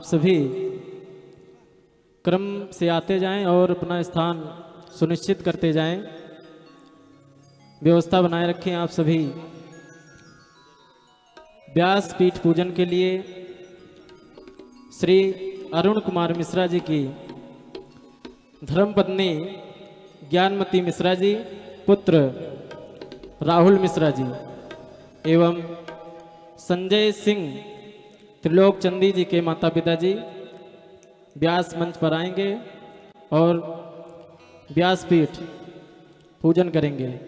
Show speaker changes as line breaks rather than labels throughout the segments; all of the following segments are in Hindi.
सभी क्रम से आते जाएं और अपना स्थान सुनिश्चित करते जाएं। व्यवस्था बनाए रखें आप सभी। व्यास पीठ पूजन के लिए श्री अरुण कुमार मिश्रा जी की धर्मपत्नी ज्ञानमती मिश्रा जी, पुत्र राहुल मिश्रा जी एवं संजय सिंह त्रिलोक चंदी जी के माता पिता जी व्यास मंच पर आएंगे और व्यासपीठ पूजन करेंगे।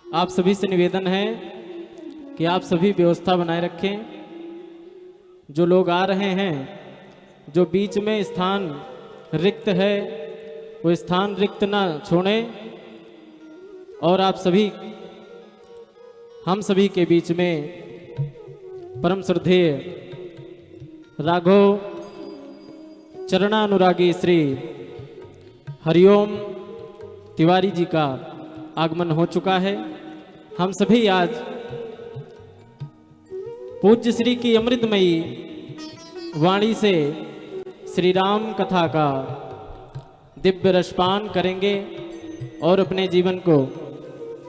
आप सभी से निवेदन है कि आप सभी व्यवस्था बनाए रखें। जो लोग आ रहे हैं, जो बीच में स्थान रिक्त है, वो स्थान रिक्त ना छोड़ें और आप सभी, हम सभी के बीच में परम श्रद्धेय राघव चरणानुरागी श्री हरिओम तिवारी जी का आगमन हो चुका है। हम सभी आज पूज्य श्री की अमृतमयी वाणी से श्री राम कथा का दिव्य रसपान करेंगे और अपने जीवन को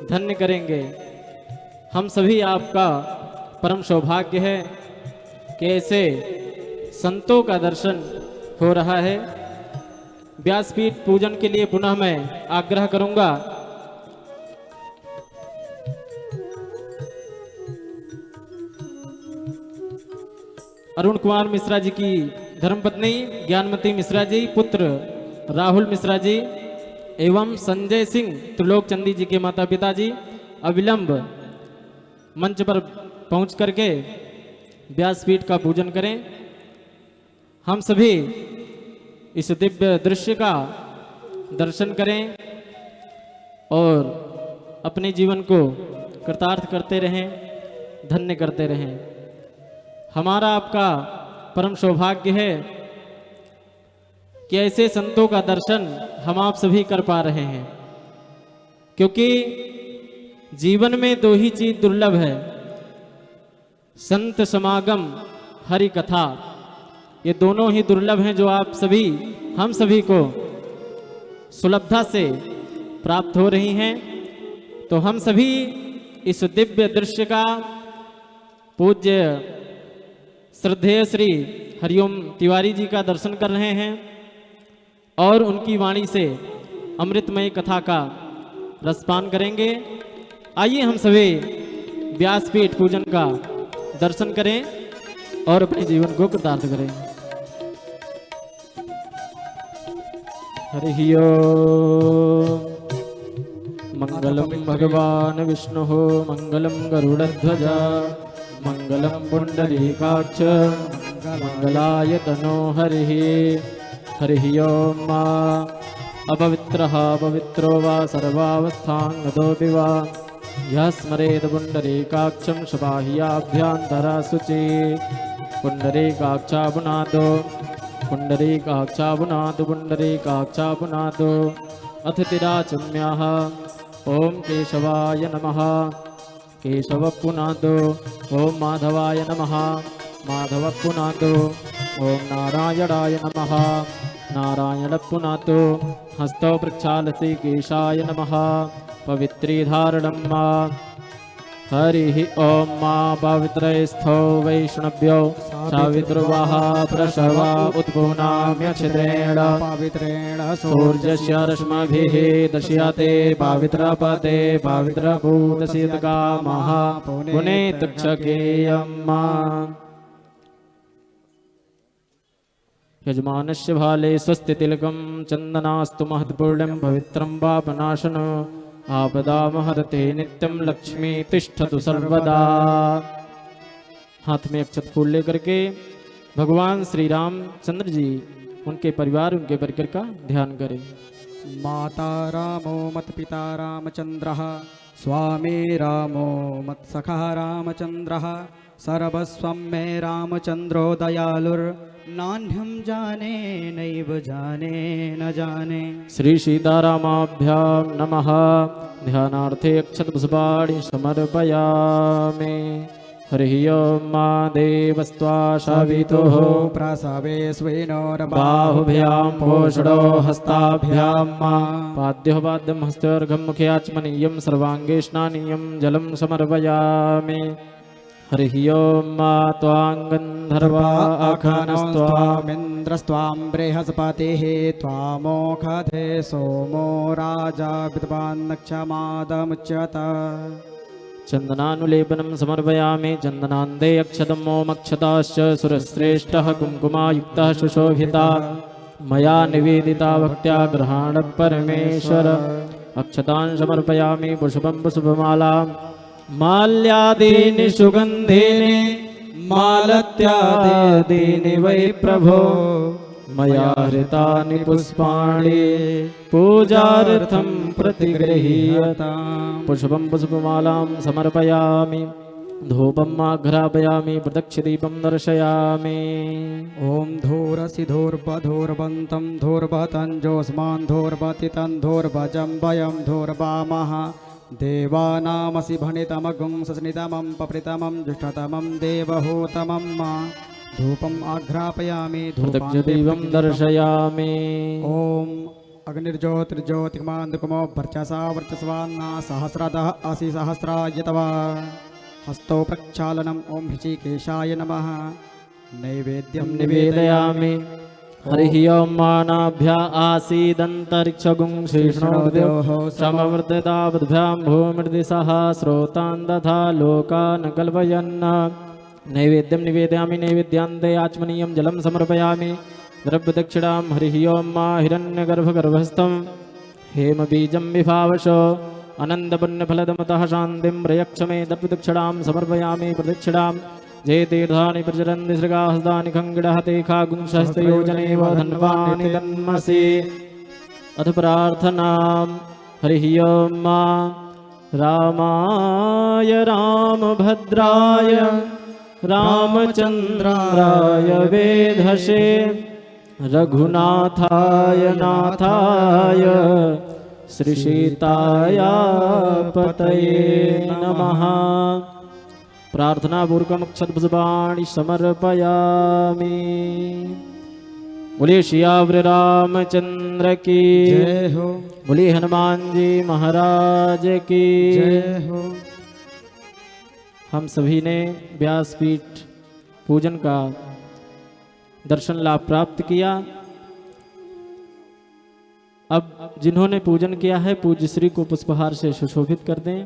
धन्य करेंगे। हम सभी आपका परम सौभाग्य है कि ऐसे संतों का दर्शन हो रहा है। व्यासपीठ पूजन के लिए पुनः मैं आग्रह करूंगा अरुण कुमार मिश्रा जी की धर्मपत्नी ज्ञानमती मिश्रा जी, पुत्र राहुल मिश्रा जी एवं संजय सिंह त्रिलोक चंदी जी के माता पिता जी अविलंब मंच पर पहुंच करके व्यासपीठ का पूजन करें। हम सभी इस दिव्य दृश्य का दर्शन करें और अपने जीवन को कृतार्थ करते रहें, धन्य करते रहें। हमारा आपका परम सौभाग्य है कि ऐसे संतों का दर्शन हम आप सभी कर पा रहे हैं, क्योंकि जीवन में दो ही चीज दुर्लभ है, संत समागम, हरि कथा। ये दोनों ही दुर्लभ हैं जो आप सभी, हम सभी को सुलभता से प्राप्त हो रही हैं। तो हम सभी इस दिव्य दृश्य का पूज्य श्रद्धेय श्री हरिओम तिवारी जी का दर्शन कर रहे हैं और उनकी वाणी से अमृतमय कथा का रसपान करेंगे। आइए हम सभी व्यासपीठ पूजन का दर्शन करें और अपने जीवन को कृतार्थ करें। हरि ओम। मंगलम भगवान विष्णु, मंगलम गरुड़ध्वजा, मंगलम पुंडरीकाक्ष, मंगलाय तनो हरिः। हरि ओम। अपवित्रः पवित्रो वा सर्वावस्थांगतो वा यः स्मरेत् पुंडरीकाक्षं शबाह्याभ्यन्तरा शुचि। पुंडरीकाक्षा पुनादो, पुंडरीकाक्षा पुनादो, पुंडरीकाक्षा पुनादो। अतिथिराचम्यः ओम केशवाय नमः, केशव पुनादो। ओम माधवाय नमः, माधव पुनादो। ओम नारायणाय नमः, नारायण पुनादो। हस्तौ प्रक्षालसि केशाय नमः, पवित्री धारणं मा। हरि ओम। मा पवित्रस्थो वैष्णव्यो सावित्रुवः प्रसवा उत्पुनाम्यच्छिद्रेण
पवित्रेण
सूर्यस्य रश्मिभिः दश्यते पवित्रपदे पवित्रभूतसीतकामः पुनेतक्षकेयं मा। यजमानस्य भाले स्वस्ति तिलकं चन्दनास्तु महत्पुण्यं पवित्रं पापनाशन। आपदामहरते नित्यं लक्ष्मी तिष्ठतु सर्वदा। हाथ में अक्षत फूल लेकर के भगवान श्री रामचंद्र जी, उनके परिवार, उनके परिकर का ध्यान करें।
माता रामो मत पिता रामचंद्रः, स्वामी रामो मत सखा रामचंद्रः। सर्वस्वं मे रामचंद्रो दयालुर्नान्यं जाने नैव जाने न जाने।
श्री सीतारामाभ्यां नमः। ध्यानार्थे अक्षत पुष्पाणि समर्पयामि। हरि ओम मा देवस्त्वा सवितुः
प्रसवे स्वेनोर्बाहुभ्यां
बाहुभ्यां पोषणो हस्ताभ्यां मा पाद्यो पाद्यं हस्तोर्घं मुखे आचमनीयं सर्वाङ्गे स्नानीयं जलं समर्पयामि हरि ओम मा त्वां गन्धर्वा आखानस्त्वा
स्वामिन्द्रस्त्वां बृहस्पतिः त्वामोखधे सोमो राजा विद्वान्नक्षमादमुच्यत
चन्दनानुलेपनं समर्पयामि चन्दनान्ते अक्षतं मोमक्षताश्च सुरश्रेष्ठः कुङ्कुमायुक्तः सुशोभिता मया निवेदिता भक्त्या गृहाण परमेश्वर अक्षतान् समर्पयामि पुष्पं पुष्पमालां माल्यादीनि सुगन्धीनि मालत्यादीनि वै प्रभो मया हृतानि पुष्पाणि पूजार्थं प्रतिगृह्यताम् पुष्पं पुष्पमालां समर्पयामि धूपम् आघ्रापयामि प्रदक्षिणदीपं दर्शयामि
ॐ धूरसि धूर्वधूर्वन्तं धूर्वतञ्जोऽस्मान् धूर्वतितं धूर्वजं वयं धूर्वामः देवानामसि भणितमगुं सस्नितमं पप्रितमं जुष्टतमं देवहूतमं मा धूपम् आघ्रापयामि
प्रदक्षिणदीपं दर्शयामि
ॐ अग्निर्ज्योतिर्ज्योतिर्मान्दकुमो वर्चसा वर्चस्वान्ना सहस्रतः असि सहस्रायतवा हस्तौ प्रक्षालनम् ॐ ऋषिकेशाय नमः नैवेद्यं
निवेदयामि हरि ओम मानाभ्या आसीदन्तरिक्षगुं शेषणोर्द्योः समवर्धितावद्भ्यां भूमिर्दिशः स्रोतान् दधा लोकान् कल्पयन् नैवेद्यं निवेदयामि नैवेद्यान्ते आचमनीयं जलं समर्पयामि द्रव्यदक्षिणां हरि ओम मा हिरण्यगर्भगर्भस्थं हेमबीजं विभावशो अनन्तपुण्यफलदमतः शान्तिं प्रयक्षमे द्रव्यदक्षिणां समर्पयामि प्रदक्षिणां जे तीर्थानि प्रचरन्ति श्रृगाहस्तानि खङ्गिडः ते खागुंशहस्तयोजनेव धन्वानि तन्मसि अथ प्रार्थनां हरि ओम मा रामाय रामभद्राय रामचन्द्राय वेधसे रघुनाथाय नाथाय श्रीसीताय पतये नमः प्रार्थना पूर्वकम् अक्षतपुष्पाणि समर्पयामि बोलिए सियावर रामचंद्र की
जय हो
बोलिए हनुमान जी महाराज की
जय हो।
हम सभी ने व्यासपीठ पूजन का दर्शन लाभ प्राप्त किया। अब जिन्होंने पूजन किया है पूज्य श्री को पुष्पहार से सुशोभित कर दें,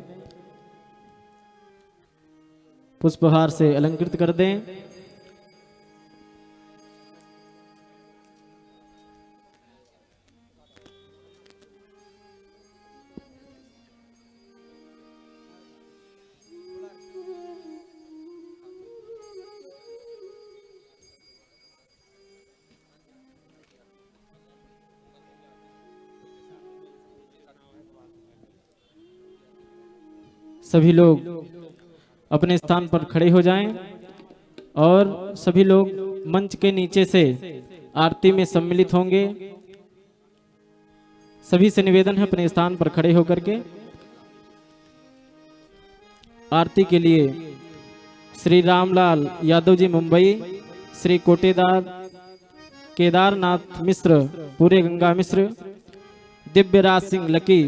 पुष्पहार से अलंकृत कर दें। सभी लोग अपने स्थान पर खड़े हो जाएं और सभी लोग मंच के नीचे से आरती में सम्मिलित होंगे। सभी से निवेदन है अपने स्थान पर खड़े होकर के आरती के लिए श्री रामलाल यादव जी मुंबई, श्री कोटेदार केदारनाथ मिश्र पूरे गंगा मिश्र, दिव्यराज सिंह लकी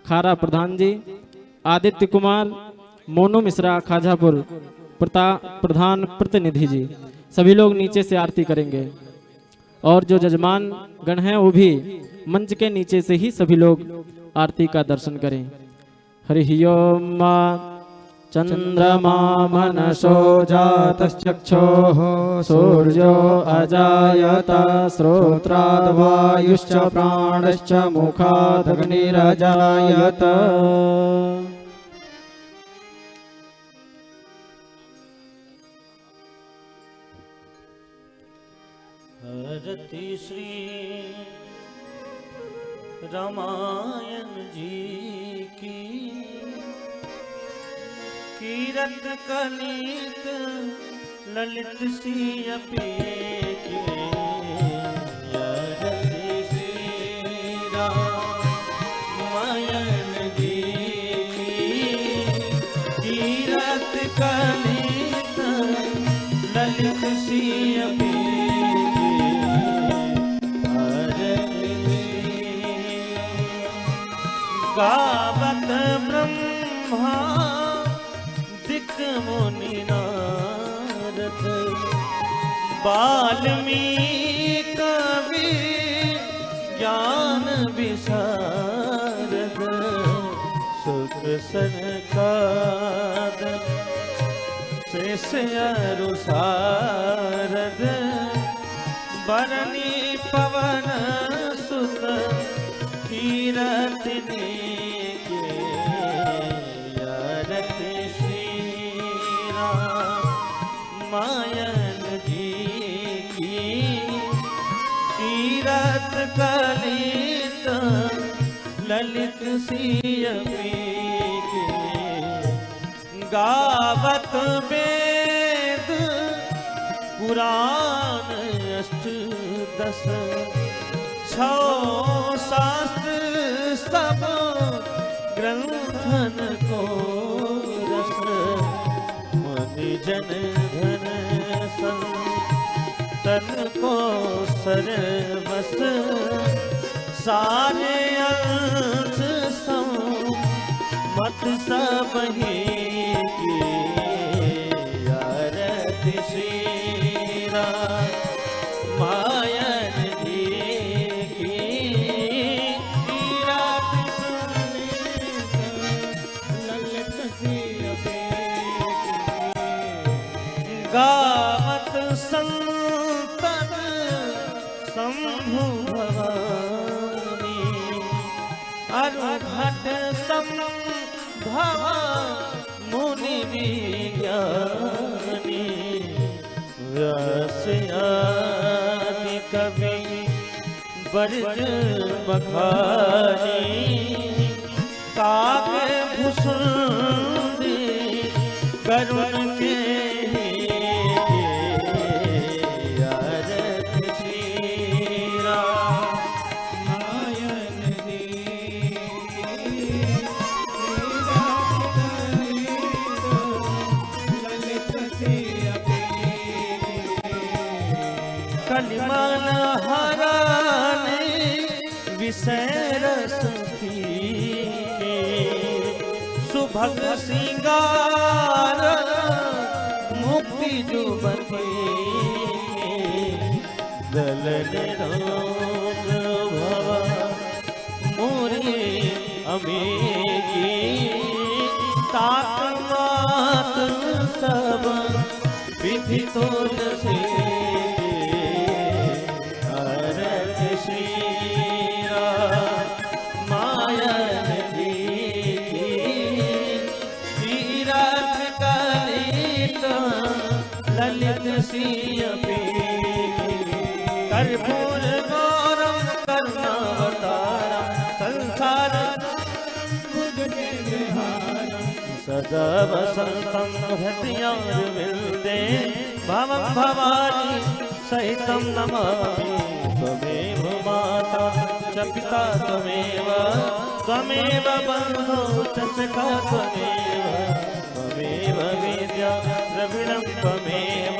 खारा प्रधान जी, आदित्य कुमार मोनू मिश्रा खाजापुर प्रधान प्रतिनिधि जी, सभी लोग नीचे से आरती करेंगे और जो जजमान गण हैं वो भी मंच के नीचे से ही सभी लोग आरती का दर्शन करें। हरि ओम चंद्रमा मनसो जातश्चक्षुः सूर्यो अजायत श्रोत्राद्वायुश्च प्राणश्च मुखादग्निरजायत।
हरति श्री रामायण जी की कीरत कलित ललित सियपी की। हरति श्री रामायण जी की कीरत कलित गावत ब्रह्मा दिक मुनि नारद वाल्मीकि कवि ज्ञान विशारद सुख सनकाद शेष अरु सारद बरनी पवन सुत कीरतनी के आरती श्री राम मायन जी की तीरथ कलित ललित सियपी के गावत वेद पुराण अष्ट दस छो शास्त्र सब ग्रंथन को रस मनि जन धन तन को सरवस सारे अंश सम मत सब ही की आरती श्री राम मायन जी की ललित गावत संतन शंभु भवानी अरुघट संभव मुनि विज्ञानी व्यास आदि कवि बरज बखानी काग भूषुंडी करुण के आरती श्री राम मायन जी कलिमान हराने विषय रस पीके सुभग सिंगार मुक्ति जुबती दलन रोग भवा मोरे अमेगी तात मात सब विधि तो से श्री राम मायन जी की तीरथ कलित ललित सियपी कर्पूर गौरम करुणावतारा संसार सदा वसंतम हृदयार विंदे भवं भवानी सहितं नमामि त्वमेव माता च पिता त्वमेव त्वमेव बन्धो च सखा त्वमेव विद्या द्रविणं त्वमेव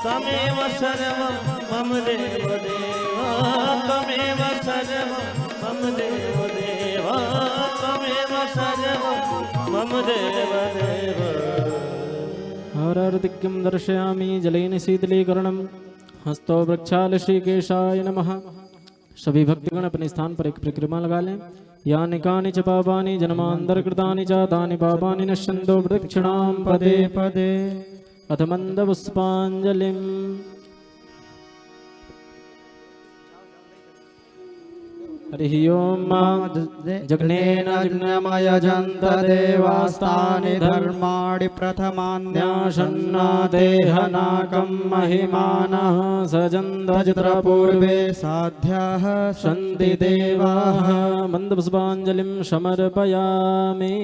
त्वमेव सर्वं मम देव देव त्वमेव सर्वं मम देव देव त्वमेव सर्वं मम देव देव
हरर्दिक्यं दर्शयामि जलेन शीतलीकरणं हस्तो वृक्षाल श्रीकेशाय नमः। सभी भक्तगण अपने स्थान पर एक परिक्रमा लगा लें। यानि कानि च पापानि जन्मान्तरकृतानि च तानि पापानि नश्यन्तो प्रदक्षिणां पदे
पदे
अथ मन्दपुष्पाञ्जलिम्। हरिः ओं जग्नेन
जग्नमयजन्त देवास्तानि धर्माणि प्रथमान्यासन्ना देहनाकं महिमानः सजन्तचित्रपूर्वे साध्याः सन्ति देवाः।
मन्दपुष्पाञ्जलिं समर्पयामि।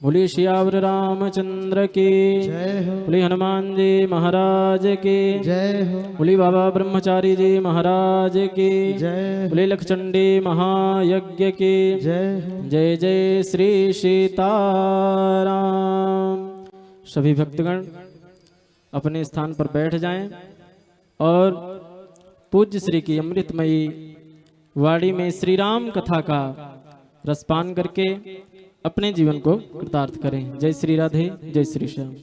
बोली सियावर रामचंद्र की
जय हो,
बोली हनुमान जी महाराज की
जय हो,
बोली बाबा ब्रह्मचारी जी महाराज की
जय हो,
बोली लखचंडी महायज्ञ की
जय हो।
जय जय श्री सीताराम। सभी भक्तगण अपने स्थान पर बैठ जाएं और पूज्य श्री की अमृतमयी वाणी में श्री राम कथा का रसपान करके अपने जीवन को कृतार्थ करें। जय श्री राधे, जय श्री श्याम।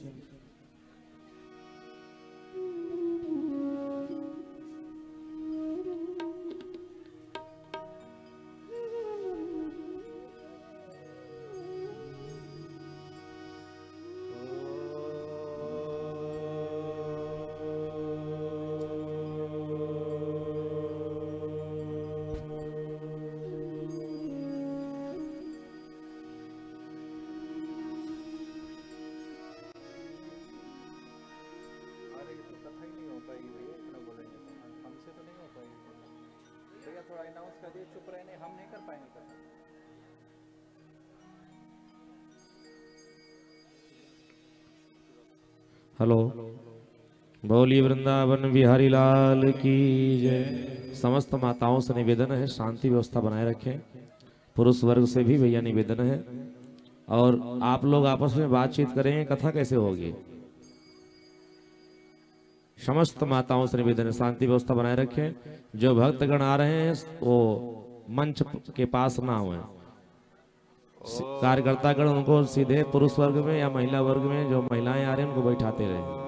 हेलो, बोलिए वृंदावन बिहारी लाल की जय। समस्त माताओं से निवेदन है शांति व्यवस्था बनाए रखें। पुरुष वर्ग से भी भैया निवेदन है, और आप लोग आपस में बातचीत करें, कथा कैसे होगी। समस्त माताओं से निवेदन है शांति व्यवस्था बनाए रखें। जो भक्तगण आ रहे हैं वो मंच के पास ना हुए, कार्यकर्तागण उनको सीधे पुरुष वर्ग में या महिला वर्ग में, जो महिलाएं आ रही हैं उनको बैठाते रहे।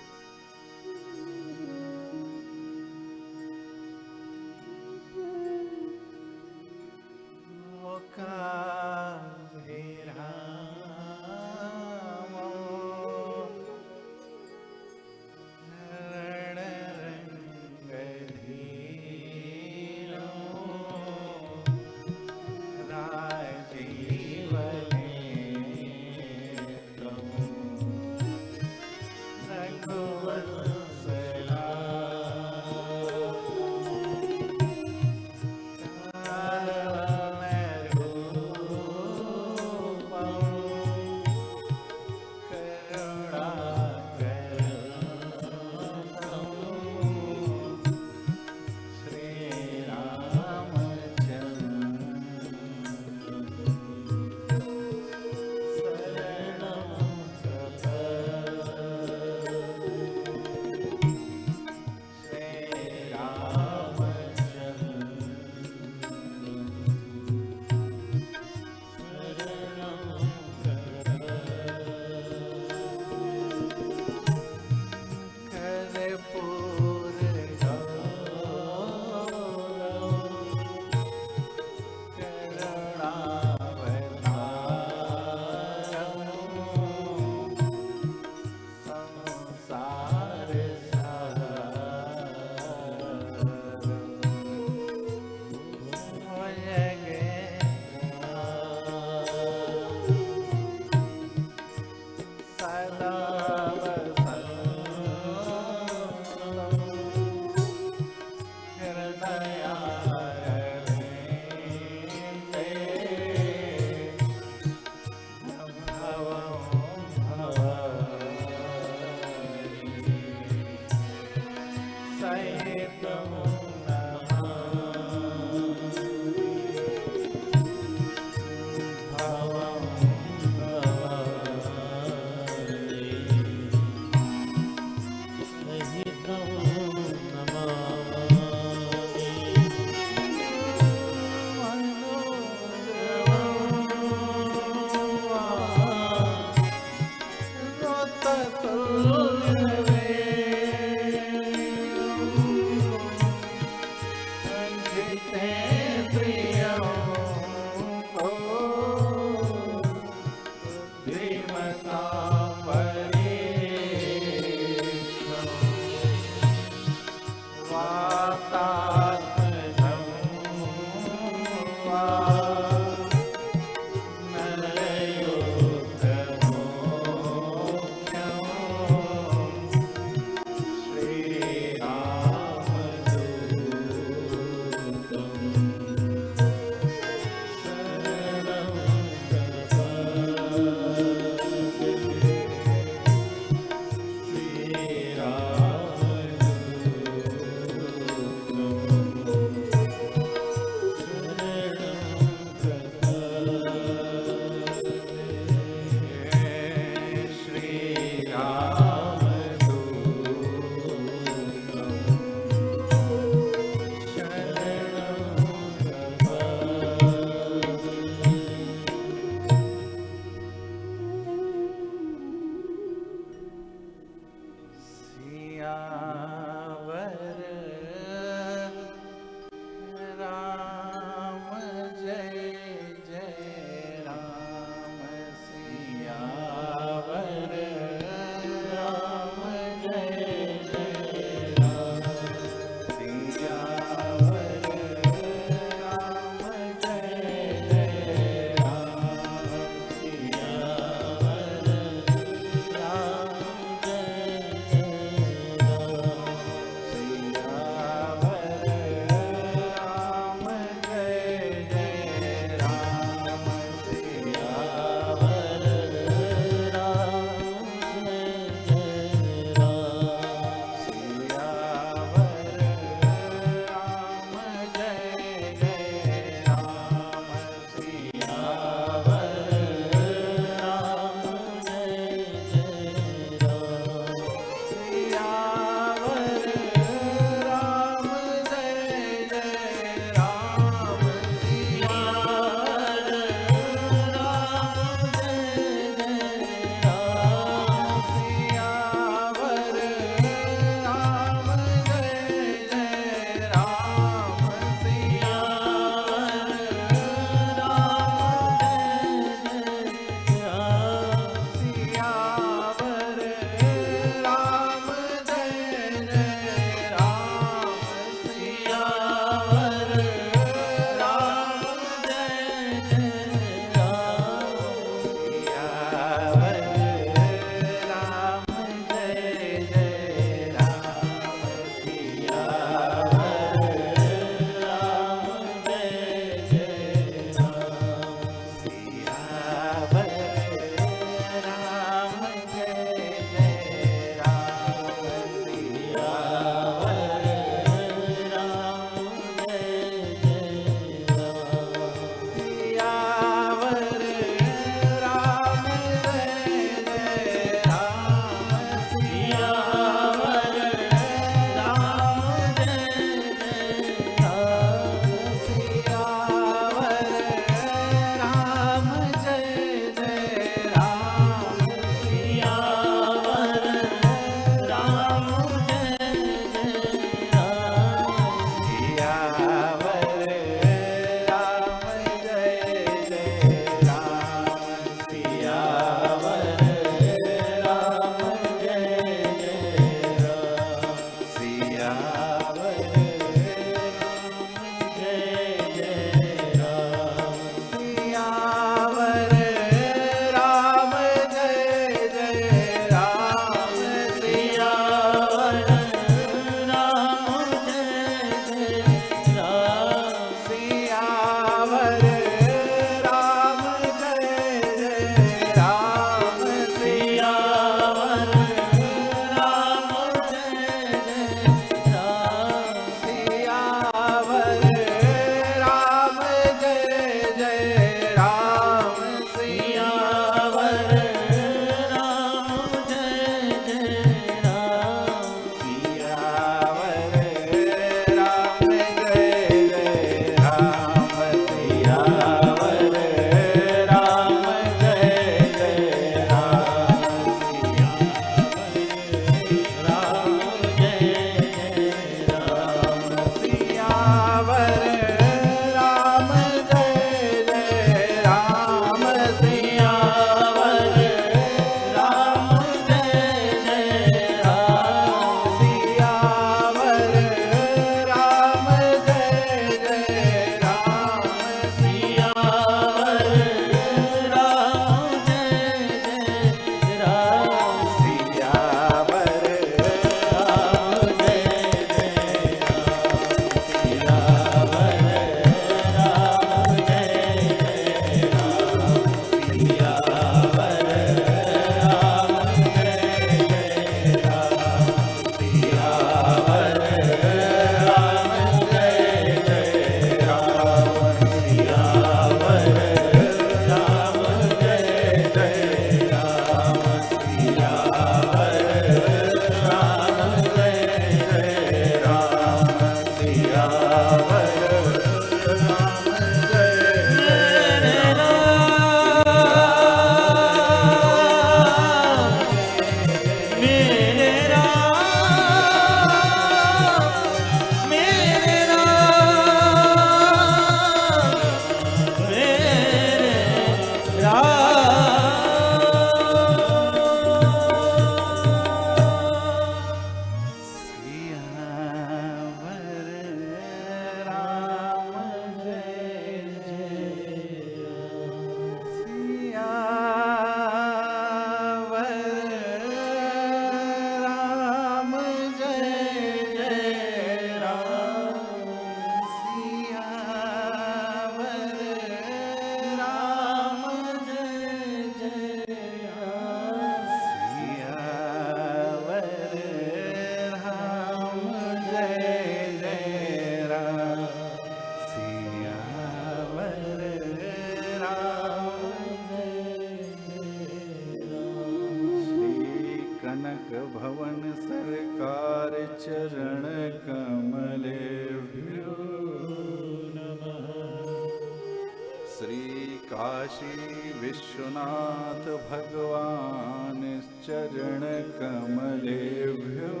काशी विश्वनाथ भगवान चरण कमलेभ्यो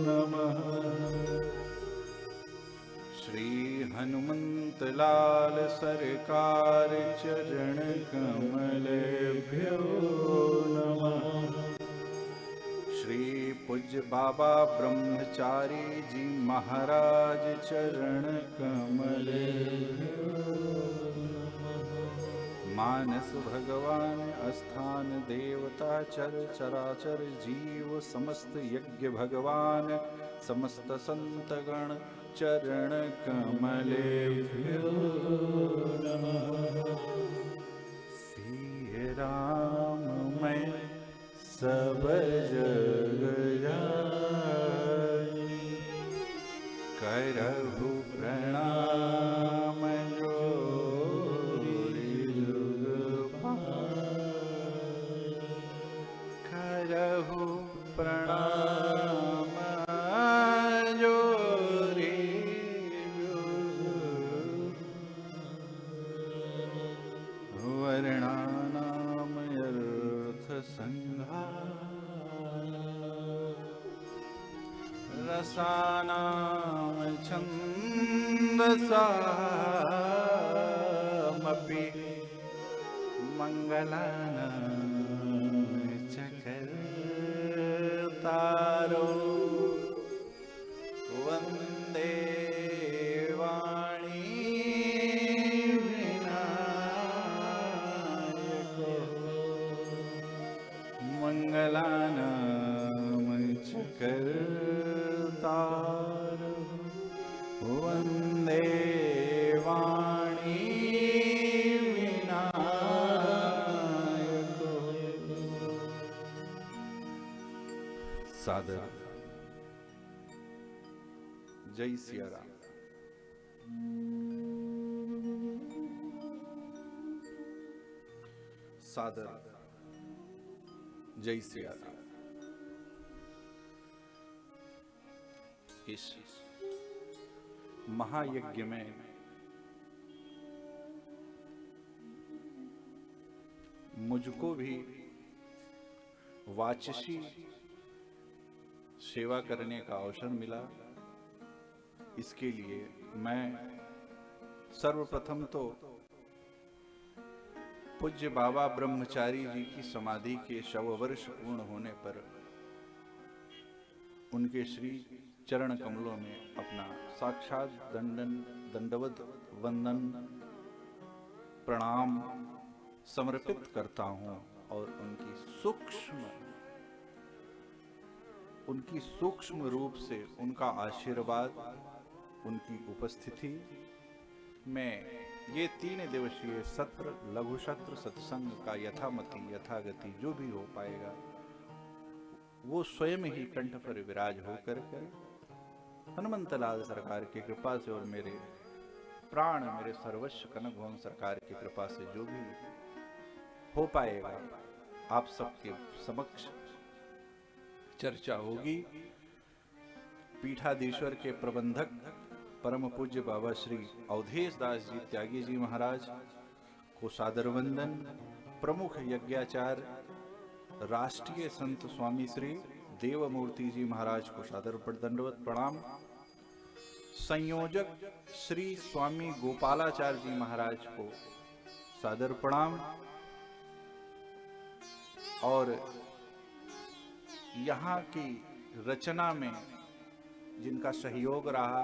नमः। श्री हनुमंत लाल सरकार चरण कमलेभ्यो नमः। श्री पूज्य बाबा ब्रह्मचारी जी महाराज चरण कमलेभ्यो नमः। मानस भगवान स्थान देवता चर चराचर जीव समस्त यज्ञ भगवान समस्त संतगण चरण कमलेभ्यो नमः। सिय राम मैं सब जग जानी, करहु प्रणाम जोरी जुग पानी। करहु प्रणाम जोरी जुग वर्णानाम अर्थ रसानां छन्दसामपि मङ्गलानां च कर्तारो वन्दे वाणी विनायको मङ्गलानां च कर्तारो वन्दे वाणी विनायको। सादर जय सिया राम। सादर जय सिया राम। इस महायज्ञ में मुझको भी वाचसी सेवा करने का अवसर मिला। इसके लिए मैं सर्वप्रथम तो पूज्य बाबा ब्रह्मचारी जी की समाधि के 100 वर्ष पूर्ण होने पर उनके श्री चरण कमलों में अपना साक्षात दंडवत वंदन प्रणाम समर्पित करता हूं और उनकी सूक्ष्म रूप से उनका आशीर्वाद, उनकी उपस्थिति में ये 3 दिवसीय सत्र, लघु सत्र सत्संग का यथामति यथागति जो भी हो पाएगा वो स्वयं ही कंठ पर विराज होकर के हनुमंतलाल सरकार की कृपा से और मेरे प्राण मेरे सर्वस्व कनक भवन सरकार की कृपा से जो भी हो पाएगा आप सबके समक्ष चर्चा होगी। पीठाधीश्वर के प्रबंधक परम पूज्य बाबा श्री अवधेश दास जी त्यागी जी महाराज को सादर वंदन। प्रमुख यज्ञाचार्य राष्ट्रीय संत स्वामी श्री देवमूर्ति जी महाराज को सादर दंडवत प्रणाम। संयोजक श्री स्वामी गोपालाचार्य जी महाराज को सादर प्रणाम। और यहाँ की रचना में जिनका सहयोग रहा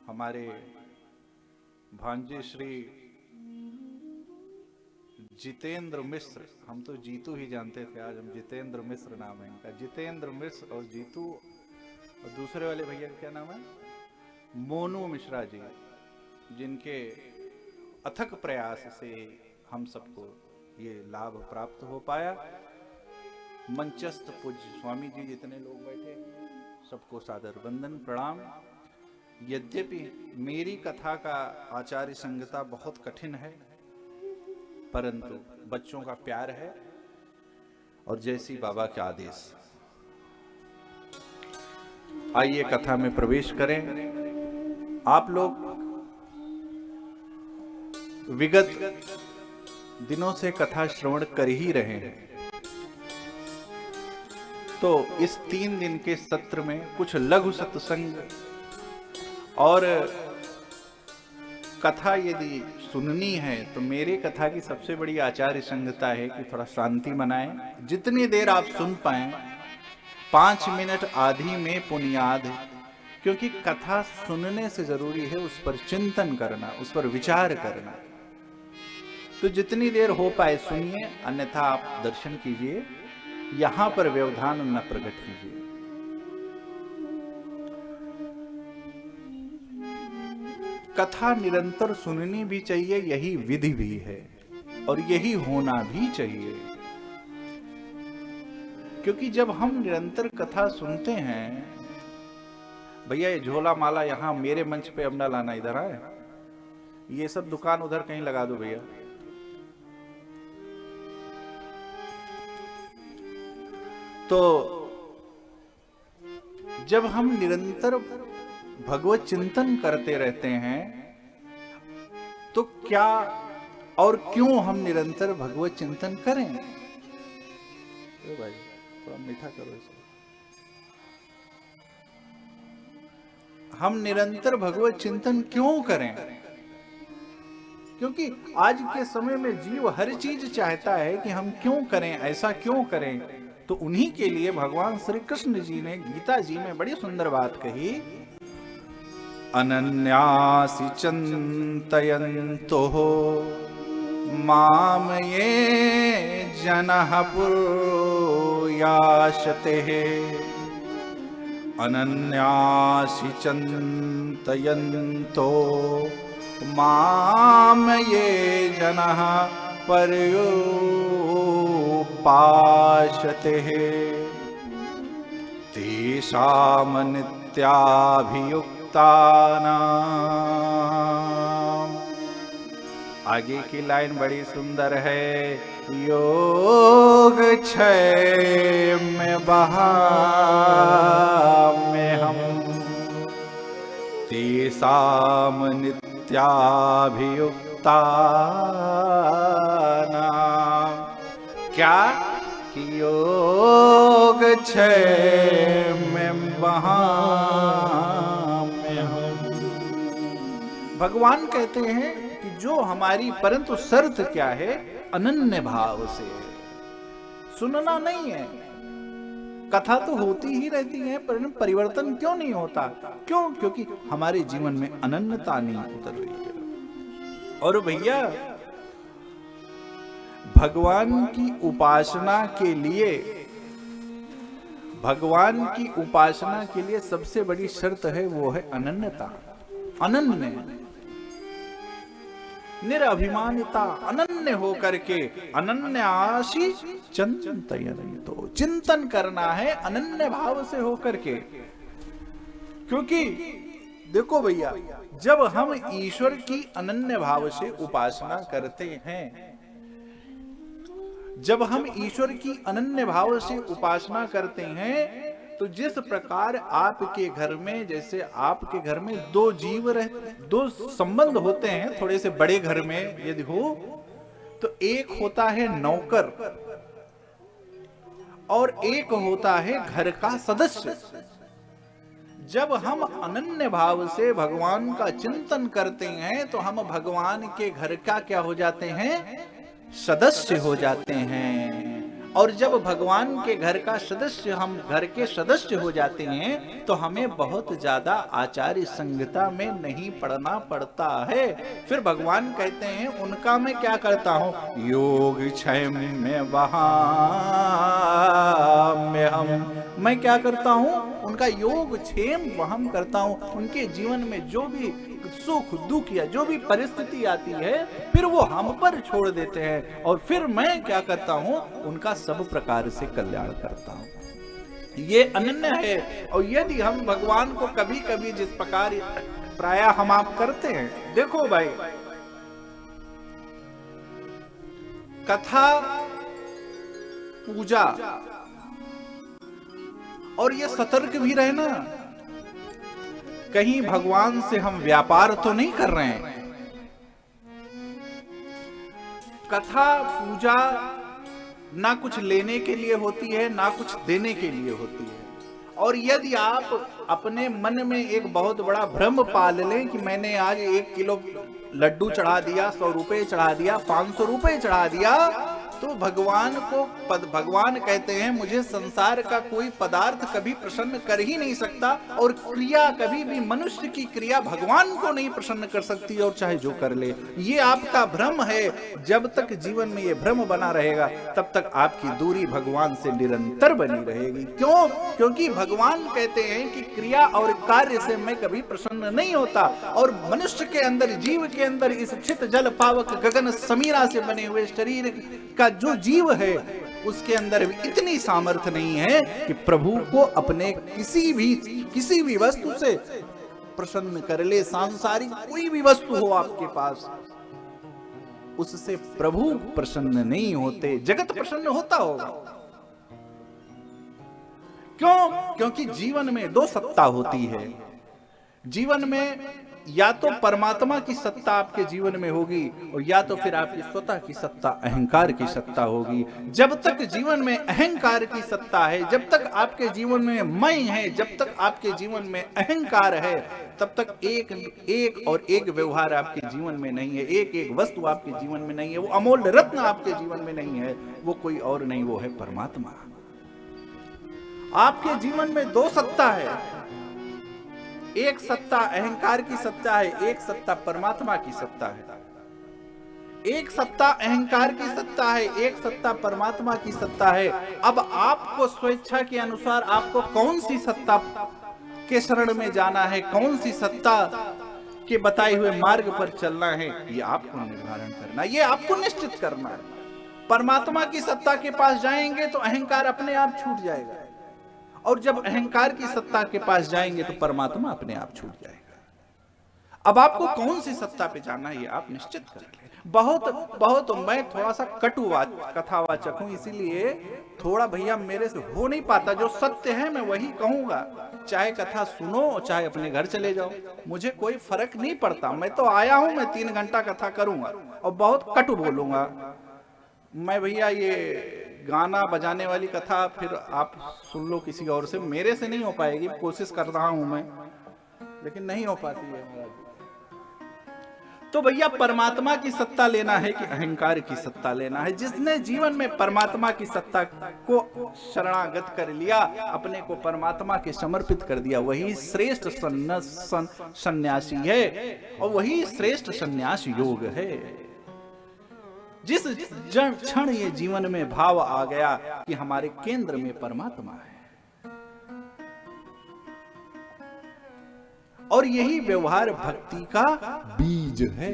हमारे भांजे श्री जितेंद्र मिश्र, हम तो जीतू ही जानते थे, आज हम जितेंद्र मिश्र नाम है इनका। जितेंद्र मिश्र और जीतू, और दूसरे वाले भैया का क्या नाम है, मोनू मिश्रा जी, जिनके अथक प्रयास से हम सबको ये लाभ प्राप्त हो पाया। मंचस्थ पूज्य स्वामी जी जितने लोग बैठे सबको सादर वंदन प्रणाम। यद्यपि मेरी कथा का आचार्य संहिता बहुत कठिन है, परंतु बच्चों का प्यार है और जैसी बाबा के आदेश। आइए कथा में प्रवेश करें। आप लोग विगत दिनों से कथा श्रवण कर ही रहे हैं, तो इस 3 दिन के सत्र में कुछ लघु सत्संग और कथा यदि सुननी है तो मेरे कथा की सबसे बड़ी आचार्य संगता है कि थोड़ा शांति बनाएं। जितनी देर आप सुन पाएं, 5 मिनट आधी में पुनियाद है, क्योंकि कथा सुनने से जरूरी है उस पर चिंतन करना, उस पर विचार करना। तो जितनी देर हो पाए सुनिए, अन्यथा आप दर्शन कीजिए, यहां पर व्यवधान न प्रकट कीजिए। कथा निरंतर सुननी भी चाहिए, यही विधि भी है और यही होना भी चाहिए, क्योंकि जब हम निरंतर कथा सुनते हैं, भैया ये झोला माला यहां मेरे मंच पे अब ना लाना, इधर आए, ये सब दुकान उधर कहीं लगा दो भैया। तो जब हम निरंतर भगवत चिंतन करते रहते हैं, तो क्या और क्यों हम निरंतर भगवत चिंतन करें? भाई थोड़ा मीठा करो इसे। हम निरंतर भगवत चिंतन क्यों करें? क्योंकि आज के समय में जीव हर चीज चाहता है कि हम क्यों करें, ऐसा क्यों करें। तो उन्हीं के लिए भगवान श्री कृष्ण जी ने गीता जी में बड़ी सुंदर बात कही, अनन्यासि चिंतयन्तो माम ये जनः पुर्याशते, अनन्यासि चिंतयन्तो माम ये जनः पर्युपासते, तेषां नित्याभियुक्तानां। आगे की लाइन बड़ी सुंदर है, योग क्षेम बहाम्यहम् तेषां नित्याभियुक्तानां। क्या कि योग क्षेम बहाम्यहम्। भगवान कहते हैं कि जो हमारी, परंतु शर्त क्या है, अनन्य भाव से। सुनना नहीं है, कथा तो होती ही रहती है, पर परिवर्तन क्यों नहीं होता? क्यों? क्योंकि हमारे जीवन में अनन्यता नहीं उतर रही है। और भैया भगवान की उपासना के लिए, भगवान की उपासना के लिए सबसे बड़ी शर्त है, वो है अनन्यता। अनन्य, निरभिमानिता, अनन्य होकर के, अनन्यासि चिंतयन्तो, चिंतन करना है अनन्य भाव से होकर के। क्योंकि देखो भैया, जब हम ईश्वर की अनन्य भाव से उपासना करते हैं, जब हम ईश्वर की अनन्य भाव से उपासना करते हैं, तो जिस प्रकार आपके घर में, जैसे आपके घर में 2 जीव रहते, 2 संबंध होते हैं, थोड़े से बड़े घर में यदि हो, तो एक होता है नौकर और एक होता है घर का सदस्य। जब हम अनन्य भाव से भगवान का चिंतन करते हैं, तो हम भगवान के घर का क्या हो जाते हैं? सदस्य हो जाते हैं। और जब भगवान के घर का सदस्य, हम घर के सदस्य हो जाते हैं, तो हमें बहुत ज्यादा आचार्य संहिता में नहीं पढ़ना पड़ता है। फिर भगवान कहते हैं, उनका मैं क्या करता हूं? योग क्षेम में वहाम्यहम्। मैं क्या करता हूं? उनका योग क्षेम वहम करता हूं। उनके जीवन में जो भी सुख दुख या जो भी परिस्थिति आती है, फिर वो हम पर छोड़ देते हैं, और फिर मैं क्या करता हूं? उनका सब प्रकार से कल्याण करता हूं। ये अनन्य है। और यदि हम भगवान को कभी कभी जिस प्रकार प्रायः हम आप करते हैं, देखो भाई, कथा, पूजा, और ये सतर्क भी रहना, कहीं भगवान से हम व्यापार तो नहीं कर रहे हैं। कथा पूजा ना कुछ लेने के लिए होती है ना कुछ देने के लिए होती है। और यदि आप अपने मन में एक बहुत बड़ा भ्रम पाल लें कि मैंने आज 1 किलो लड्डू चढ़ा दिया, 100 रुपए चढ़ा दिया, 500 रुपए चढ़ा दिया, तो भगवान कहते हैं मुझे संसार का कोई पदार्थ कभी प्रसन्न कर ही नहीं सकता, और क्रिया कभी भी मनुष्य की क्रिया भगवान को नहीं प्रसन्न कर सकती, और चाहे जो कर ले। ये आपका भ्रम है। जब तक जीवन में ये भ्रम बना रहेगा तब तक आपकी दूरी भगवान से निरंतर बनी रहेगी। क्यों? क्योंकि भगवान कहते हैं कि क्रिया और कार्य से मैं कभी प्रसन्न नहीं होता, और मनुष्य के अंदर, जीव के अंदर, इस छित जल पावक गगन समीरा से बने हुए शरीर का जो जीव है उसके अंदर भी इतनी सामर्थ्य नहीं है कि प्रभु को अपने किसी भी वस्तु से प्रसन्न कर ले। सांसारिक कोई भी वस्तु हो आपके पास, उससे प्रभु प्रसन्न नहीं होते। जगत प्रसन्न होता होगा। क्यों? क्योंकि जीवन में 2 सत्ता होती है। जीवन में या तो परमात्मा की सत्ता आपके जीवन में होगी, और या तो फिर आपकी स्वतः की सत्ता, अहंकार की सत्ता होगी। जब तक जीवन में अहंकार की सत्ता है, जब तक आपके जीवन में मैं है, जब तक आपके जीवन में अहंकार है, तब तक एक व्यवहार आपके जीवन में नहीं है, एक वस्तु आपके जीवन में नहीं है, वो अमूल्य रत्न आपके जीवन में नहीं है। वो कोई और नहीं, वो है परमात्मा। आपके जीवन में 2 सत्ता है। एक सत्ता अहंकार की सत्ता है, एक सत्ता परमात्मा की सत्ता है। एक सत्ता अहंकार की सत्ता है, एक सत्ता परमात्मा की सत्ता है। अब आपको स्वेच्छा के अनुसार आपको कौन सी सत्ता के शरण में जाना है, कौन सी सत्ता के बताए हुए मार्ग पर चलना है, ये आपको निर्धारण करना है, ये आपको निश्चित करना है। परमात्मा की सत्ता के पास जाएंगे तो अहंकार अपने आप छूट जाएगा, और जब अहंकार की सत्ता के पास जाएंगे तो परमात्मा अपने आप छूट जाएगा। अब आपको कौन सी सत्ता पे जाना है ये आप निश्चित कर लें। बहुत मैं थोड़ा सा कथावाचक हूं, इसीलिए थोड़ा भैया मेरे से हो नहीं पाता। जो सत्य है मैं वही कहूंगा, चाहे कथा सुनो चाहे अपने घर चले जाओ, मुझे कोई फर्क नहीं पड़ता। मैं तो आया हूं, मैं 3 घंटा कथा करूंगा और बहुत कटु बोलूंगा। मैं भैया ये गाना बजाने वाली कथा फिर आप सुन लो किसी और से, मेरे से नहीं हो पाएगी। कोशिश कर रहा हूं मैं, लेकिन नहीं हो पाती है महाराज। तो भैया परमात्मा की सत्ता लेना है कि अहंकार की सत्ता लेना है? जिसने जीवन में परमात्मा की सत्ता को शरणागत कर लिया, अपने को परमात्मा के समर्पित कर दिया, वही श्रेष्ठ सन्यासी है, और वही श्रेष्ठ सन्यास योग है। जिस क्षण ये जीवन में भाव आ गया कि हमारे केंद्र में परमात्मा है, और यही व्यवहार भक्ति का बीज है।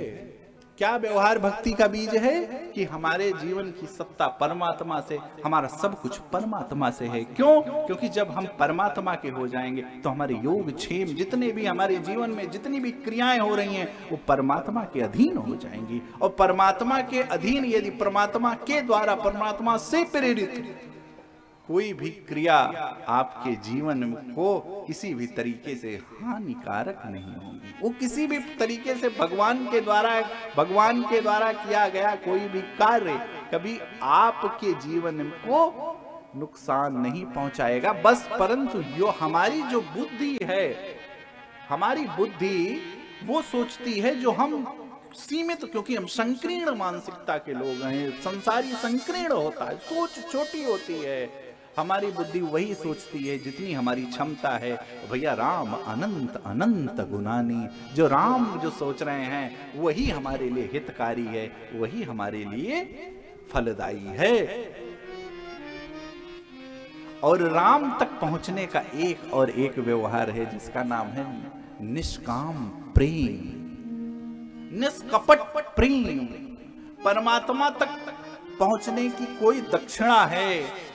क्या व्यवहार भक्ति का बीज है? कि हमारे जीवन की सत्ता परमात्मा से, हमारा सब कुछ परमात्मा से है। क्यों? क्योंकि जब हम परमात्मा के हो जाएंगे तो हमारे योग क्षेम, जितने भी हमारे जीवन में जितनी भी क्रियाएं हो रही हैं, वो परमात्मा के अधीन हो जाएंगी। और परमात्मा के अधीन, यदि परमात्मा के द्वारा, परमात्मा से प्रेरित कोई भी क्रिया आपके जीवन को किसी भी तरीके से हानिकारक नहीं होगी। वो किसी भी तरीके से भगवान के द्वारा किया गया कोई भी कार्य कभी आपके जीवन को नुकसान नहीं पहुंचाएगा। बस परंतु जो हमारी जो बुद्धि है, हमारी बुद्धि वो सोचती है, जो हम सीमित, क्योंकि हम संकीर्ण मानसिकता के लोग हैं, संसारी संकीर्ण होता है, सोच छोटी होती है। हमारी बुद्धि वही सोचती है जितनी हमारी क्षमता है। भैया राम अनंत अनंत गुणानी, जो राम जो सोच रहे हैं वही हमारे लिए हितकारी है, वही हमारे लिए फलदायी है। और राम तक पहुंचने का एक और एक व्यवहार है जिसका नाम है निष्काम प्रेम, निष्कपट प्रेम। परमात्मा तक पहुंचने की कोई दक्षिणा है,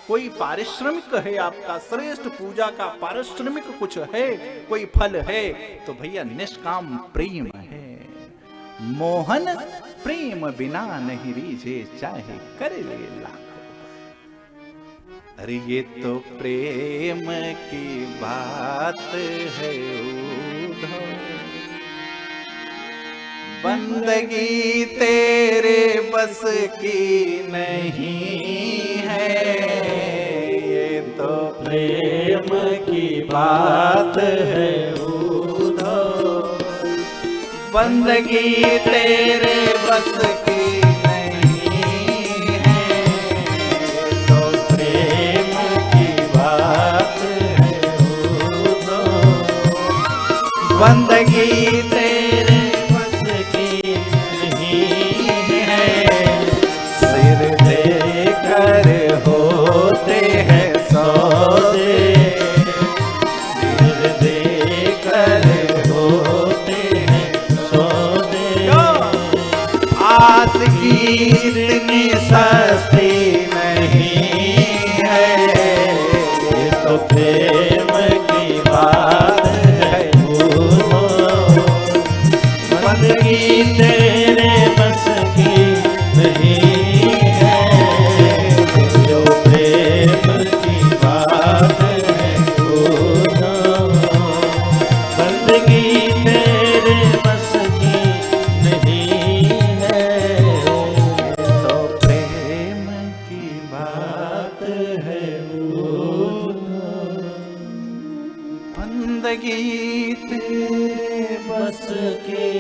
कोई पारिश्रमिक है, आपका श्रेष्ठ पूजा का पारिश्रमिक कुछ है, कोई फल है, तो भैया निष्काम प्रेम है। मोहन प्रेम बिना नहीं रीझे, चाहे कर ले लाखों। अरे ये तो प्रेम की बात है उद्धव, बंदगी तेरे बस की नहीं है, ये तो
प्रेम की बात है उधो।
बंदगी तेरे बस की नहीं है,
तो प्रेम की बात है उधो।
बंदगी तेरे
बस की नहीं है,
सिर देकर होते हैं सौदे,
सिर देकर होते हैं सौदे।
आस की इतनी सस्ती नहीं है,
ये तो प्रेम की बात है उधो। बंदगी तेरे बस की नहीं है, जो प्रेम की बात है उधो। बंदगी तेरे बस की नहीं है,
तो प्रेम की
बात है उधो।
बंदगी तेरे
बस की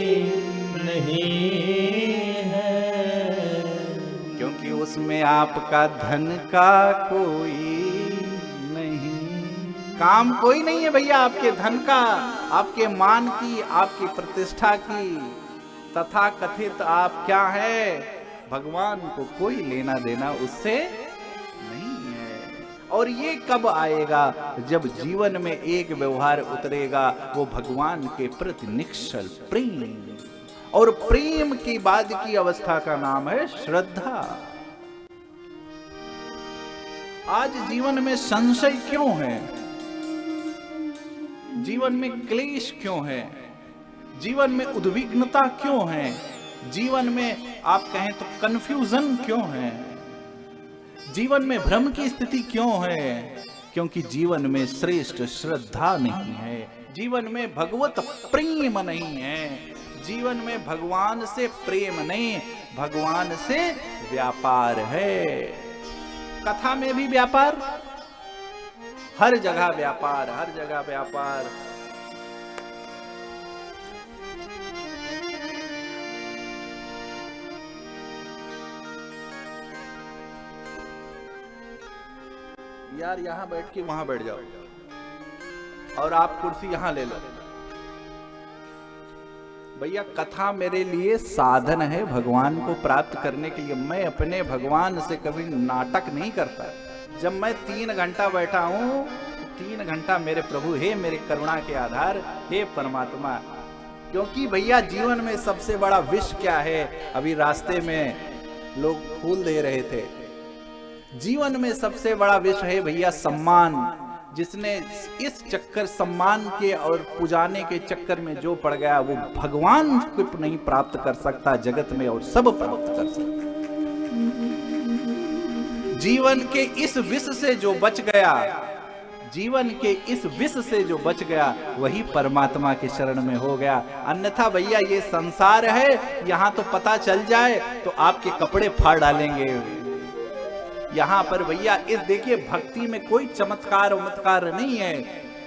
नहीं है,
क्योंकि उसमें आपका धन का कोई नहीं, काम कोई नहीं है भैया आपके धन का, आपके मान की, आपकी प्रतिष्ठा की, तथा कथित आप क्या है, भगवान को कोई लेना देना उससे नहीं है। और ये कब आएगा, जब जीवन में एक व्यवहार उतरेगा, वो भगवान के प्रति निश्चल प्रेम, और प्रेम की बाद की अवस्था का नाम है श्रद्धा। आज जीवन में संशय क्यों है, जीवन में क्लेश क्यों है, जीवन में उद्विग्नता क्यों है, जीवन में आप कहें तो कंफ्यूजन क्यों है, जीवन में भ्रम की स्थिति क्यों है? क्योंकि जीवन में श्रेष्ठ श्रद्धा नहीं है, जीवन में भगवत प्रेम नहीं है, जीवन में भगवान से प्रेम नहीं, भगवान से व्यापार है। कथा में भी व्यापार, हर जगह व्यापार, हर जगह व्यापार। यार यहां बैठ के वहां बैठ जाओ, और आप कुर्सी यहां ले लो। भैया कथा मेरे लिए साधन है भगवान को प्राप्त करने के लिए। मैं अपने भगवान से कभी नाटक नहीं करता। जब मैं 3 घंटा बैठा हूं, 3 घंटा मेरे प्रभु, हे मेरे करुणा के आधार, हे परमात्मा। क्योंकि भैया जीवन में सबसे बड़ा विष क्या है? अभी रास्ते में लोग फूल दे रहे थे। जीवन में सबसे बड़ा विष है भैया सम्मान। जिसने इस चक्कर सम्मान के और पुजाने के चक्कर में जो पड़ गया, वो भगवान को नहीं प्राप्त कर सकता जगत में, और सब प्राप्त कर सकता। जीवन के इस विष से जो बच गया, जीवन के इस विष से जो बच गया, वही परमात्मा के शरण में हो गया। अन्यथा भैया ये संसार है, यहां तो पता चल जाए तो आपके कपड़े फाड़ डालेंगे। यहाँ पर भैया इस देखिए, भक्ति में कोई चमत्कार उमत्कार नहीं है।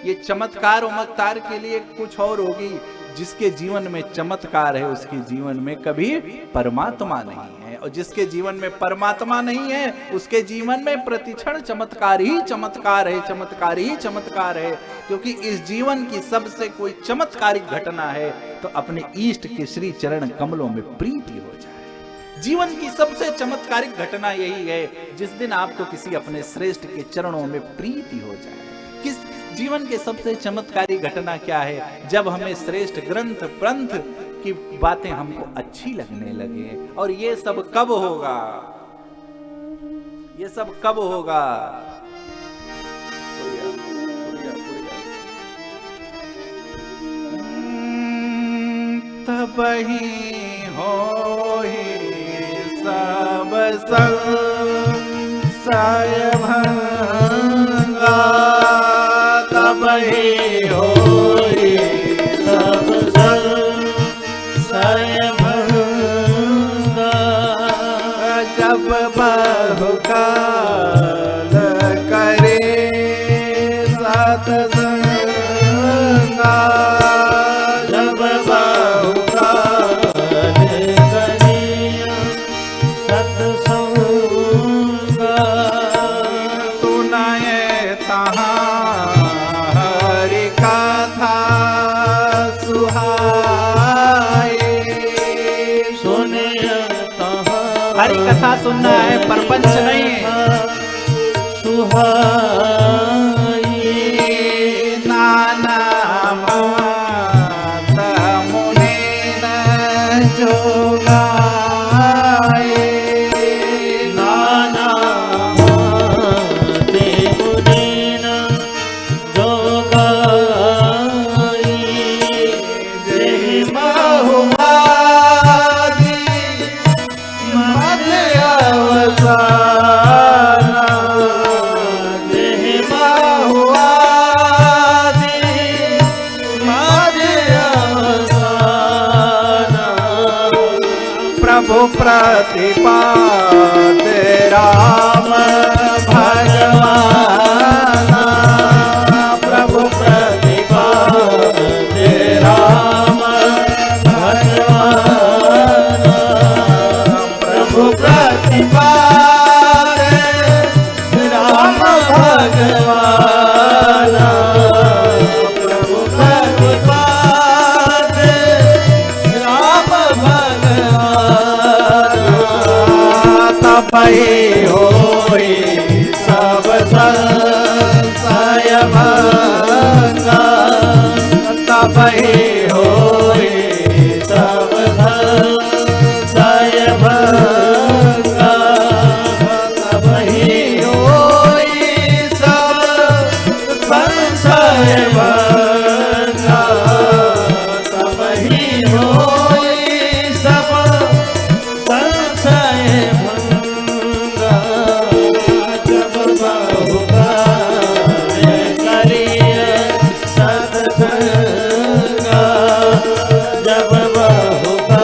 ये चमत्कार उमत्कार के लिए कुछ और होगी। जिसके जीवन में चमत्कार है, उसके जीवन में कभी परमात्मा नहीं है, और जिसके जीवन में परमात्मा नहीं है, उसके जीवन में प्रतिक्षण चमत्कार ही चमत्कार है, चमत्कार ही चमत्कार है। क्योंकि इस जीवन की सबसे कोई चमत्कारिक घटना है तो अपने इष्ट के श्री चरण कमलों में प्रीति हो जाए। जीवन की सबसे चमत्कारिक घटना यही है, जिस दिन आपको किसी अपने श्रेष्ठ के चरणों में प्रीति हो जाए। किस जीवन के सबसे चमत्कारी घटना क्या है? जब हमें श्रेष्ठ ग्रंथ पंथ की बातें हमको अच्छी लगने लगे। और ये सब कब होगा? ये सब कब होगा? तब ही हो ही सब संशय भंगा,
तब ही होई सब संशय भंगा।
जब बहुकाल करे सत्संगा,
जब बहुकाल करिया सत्संगा,
सुनाए तहाँ हरि कथा सुहाए।
सुने तहाँ
हरि कथा सुनना है, प्रपंच नहीं है।
सुहाई
नाना मात मुनि न जोगाए,
नाना माते मुनीन जोगाई,
जय बहुवादी मध्य अवसाना, जय बहुवादी मध्य अवसाना। प्रभु प्रतिपाद राम भगवान, प्रभु प्रतिपाद राम भगवान, प्रभु प्रतिपाद राम भगवान, प्रभु प्रतिपाद राम भगवान। तपहि होई सब संशय भंगा, तपहि होई सब संशय भंगा।